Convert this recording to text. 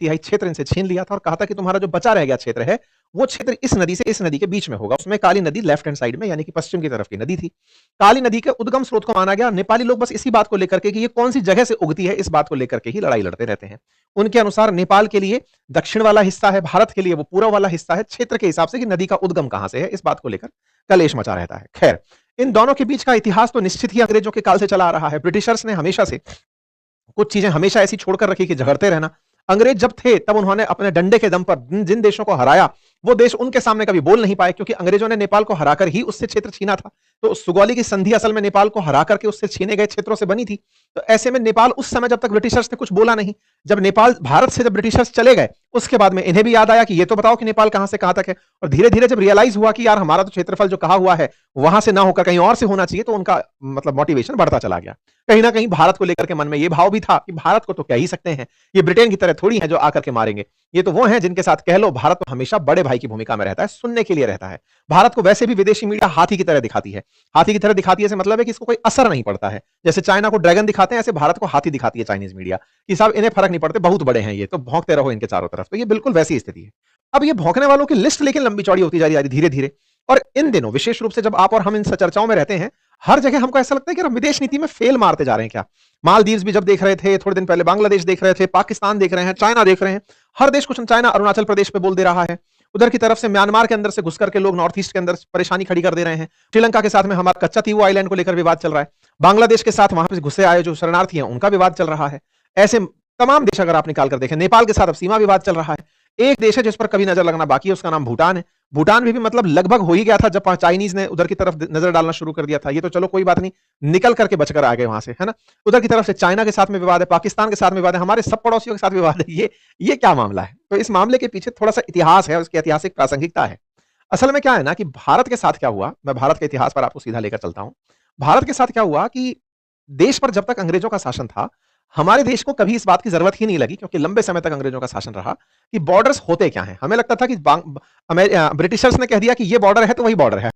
तिहाई क्षेत्र इनसे छीन लिया था और कहा था कि तुम्हारा जो बचा रह गया क्षेत्र है, वो क्षेत्र इस नदी से इस नदी के बीच में होगा। उसमें काली नदी लेफ्ट हैंड साइड में यानी कि पश्चिम की तरफ की नदी थी। काली नदी के उद्गम स्रोत को माना गया। नेपाली लोग बस इसी बात को लेकर के कि ये कौन सी जगह से उगती है, इस बात को लेकर के ही लड़ाई लड़ते रहते हैं। उनके अनुसार नेपाल के लिए दक्षिण वाला हिस्सा है, भारत के लिए वो पूर्व वाला हिस्सा है, क्षेत्र के हिसाब से कि नदी का उद्गम कहां से है, इस बात को लेकर कलेश मचा रहता है। खैर, इन दोनों के बीच का इतिहास तो निश्चित ही अंग्रेजों के काल से चला आ रहा है। ब्रिटिशर्स ने हमेशा से कुछ चीजें हमेशा ऐसी छोड़कर रखी कि झगड़ते रहना। अंग्रेज जब थे तब उन्होंने अपने डंडे के दम पर जिन देशों को हराया, वो देश उनके सामने कभी बोल नहीं पाए, क्योंकि अंग्रेजों ने नेपाल को हराकर ही उससे क्षेत्र छीना था। तो सुगौली की संधि असल में नेपाल को हरा करके उससे छीने गए क्षेत्रों से बनी थी। तो ऐसे में नेपाल उस समय जब तक ब्रिटिशर्स ने कुछ बोला नहीं, जब नेपाल भारत से जब ब्रिटिशर्स चले गए, उसके बाद में इन्हें भी याद आया कि ये तो बताओ कि नेपाल कहां से कहां तक है। और धीरे धीरे जब रियलाइज हुआ कि यार हमारा तो क्षेत्रफल जो कहा हुआ है वहां से ना होकर कहीं और से होना चाहिए, तो उनका मतलब मोटिवेशन बढ़ता चला गया। कहीं ना कहीं भारत को लेकर के मन में ये भाव भी था कि भारत को तो कह ही सकते हैं, ये ब्रिटेन की तरह थोड़ी है जो आकर के मारेंगे। ये तो वो हैं जिनके साथ कह लो भारत तो हमेशा बड़े भाई की भूमिका में रहता है, सुनने के लिए रहता है। भारत को वैसे भी विदेशी मीडिया हाथी की तरह दिखाती है। हाथी की तरह दिखाती है से मतलब है कि इसको कोई असर नहीं पड़ता है। जैसे चाइना को ड्रैगन दिखाते हैं, ऐसे भारत को हाथी दिखाती है चाइनीज मीडिया कि साहब इन्हें फर्क नहीं पड़ते, बहुत बड़े हैं ये, तो भौंकते रहो इनके चारों तरफ। तो ये बिल्कुल वैसी स्थिति है। अब ये भौंकने वालों की लिस्ट लेकिन लंबी चौड़ी होती जा रही है धीरे धीरे। और इन दिनों विशेष रूप से जब आप और हम इन चर्चाओं में रहते हैं, हर जगह हमको ऐसा लगता है कि हम विदेश नीति में फेल मारते जा रहे हैं क्या। मालदीव्स भी जब देख रहे थे, थोड़े दिन पहले बांग्लादेश देख रहे थे, पाकिस्तान देख रहे हैं, चाइना देख रहे हैं। हर देश कुछ, चाइना अरुणाचल प्रदेश पे बोल दे रहा है, उधर की तरफ से म्यांमार के अंदर से घुस करके लोग नॉर्थ ईस्ट के अंदर परेशानी खड़ी कर दे रहे हैं। श्रीलंका के साथ में हमारा कच्चा तीवू आइलैंड को लेकर विवाद चल रहा है। बांग्लादेश के साथ वहां पे घुसे आए जो शरणार्थी हैं उनका विवाद चल रहा है। ऐसे तमाम देश अगर आप निकाल कर देखें, नेपाल के साथ अब सीमा विवाद चल रहा है। एक देश है जिस पर कभी नजर लगना बाकी है, उसका नाम भूटान है। भूटान भी मतलब लगभग हो ही गया था जब चाइनीज ने उधर की तरफ नजर डालना शुरू कर दिया था। ये तो चलो कोई बात नहीं, निकल करके बचकर आ गए वहां से, है ना। उधर की तरफ से चाइना के साथ में विवाद है, पाकिस्तान के साथ में विवाद है, हमारे सब पड़ोसियों के साथ विवाद है। ये क्या मामला है। तो इस मामले के पीछे थोड़ा सा इतिहास है, उसकी ऐतिहासिक प्रासंगिकता है। असल में क्या है ना कि भारत के साथ क्या हुआ, मैं भारत के इतिहास पर आपको सीधा लेकर चलता हूं। भारत के साथ क्या हुआ कि देश पर जब तक अंग्रेजों का शासन था, हमारे देश को कभी इस बात की जरूरत ही नहीं लगी, क्योंकि लंबे समय तक अंग्रेजों का शासन रहा, कि बॉर्डर्स होते क्या हैं। हमें लगता था कि ब्रिटिशर्स ने कह दिया कि ये बॉर्डर है तो वही बॉर्डर है,